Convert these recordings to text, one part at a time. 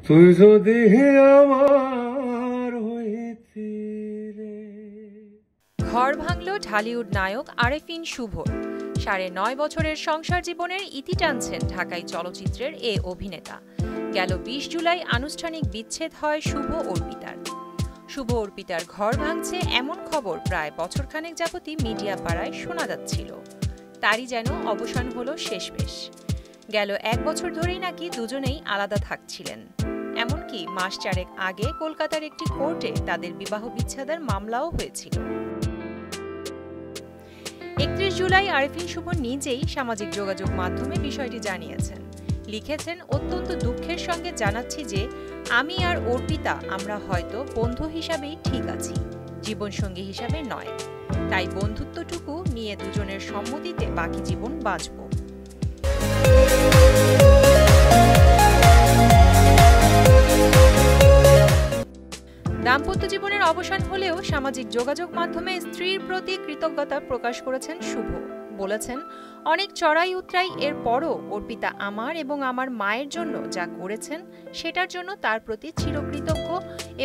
তুই যদি আমার হইতি রে। ঘর ভাঙল ঢালিউড নায়ক আরেফিন শুভর। ৯.৫ বছরের সংসার জীবনের ইতি টানছেন ঢাকাই চলচ্চিত্রের এ অভিনেতা। গেল ২০ জুলাই আনুষ্ঠানিক বিচ্ছেদ হয় শুভ অর্পিতার। শুভ অর্পিতার ঘর ভাঙছে এমন খবর প্রায় বছরখানেক যাবতই মিডিয়া পাড়ায় শোনা যাচ্ছিল। তারই যেন অবসান হলো শেষমেশ। গেল ১ বছর ধরেই নাকি দুজনেই আলাদা থাকছিলেন। এমনকি মাস চারেক আগে কলকাতার একটি কোর্টে তাদের বিবাহ বিচ্ছেদের মামলাও হয়েছিল। ৩১ জুলাই আরেফিন শুভ নিজেই সামাজিক যোগাযোগ মাধ্যমে বিষয়টি জানিয়েছেন। লিখেছেন, অত্যন্ত দুঃখের সঙ্গে জানাচ্ছি যে আমি আর অর্পিতা আমরা হয়তো বন্ধু হিসাবেই ঠিক আছি, জীবনসঙ্গী হিসাবে নয়। তাই বন্ধুত্বটুকু নিয়ে দুজনের সম্মতিতে বাকি জীবন বাঁচব। দাম্পত্য জীবনের অবসান হলেও সামাজিক যোগাযোগ মাধ্যমে স্ত্রীর প্রতি কৃতজ্ঞতা প্রকাশ করেছেন শুভ। বলেছেন, অনেক চড়াই উতরাই এর পরও অর্পিতা আমার এবং আমার মায়ের জন্য যা করেছেন সেটার জন্য তার প্রতি চিরকৃতজ্ঞ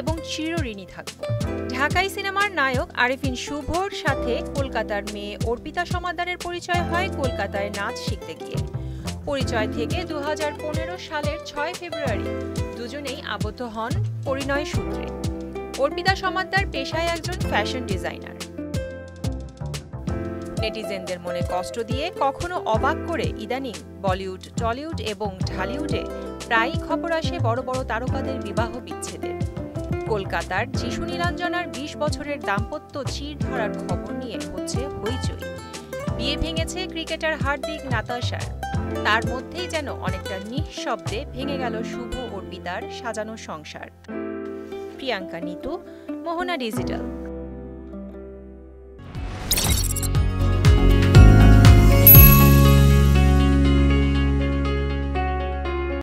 এবং চিরঋণী থাকব। ঢাকাই সিনেমার নায়ক আরেফিন শুভর সাথে কলকাতার মেয়ে অর্পিতা সমাদ্দারের পরিচয় হয় কলকাতায় নাচ শিখতে গিয়ে। পরিচয় থেকে ২০১৫ সালের ৬ ফেব্রুয়ারি দুজনেই আবদ্ধ হন পরিণয় সূত্রে। অর্পিতা সমাদ্দার পেশায় একজন ফ্যাশন ডিজাইনার। নেটিজেনদের মনে কষ্ট দিয়ে, কখনো অবাক করে ইদানিং বলিউড, টলিউড এবং ঢালিউডে প্রায়ই খবর আসে বড় বড় তারকাদের বিবাহ বিচ্ছেদের। কলকাতার যিশু নীলাঞ্জনার ২০ বছরের দাম্পত্য চির ধরার খবর নিয়ে হচ্ছে হইচই। বিয়ে ভেঙেছে ক্রিকেটার হার্দিক নাতাশার। তার মধ্যেই যেন অনেকটা নিঃশব্দে ভেঙে গেল শুভ অর্পিতার সাজানো সংসার। প্রিয়াঙ্কা নিতু, মোহনা ডিজিটাল।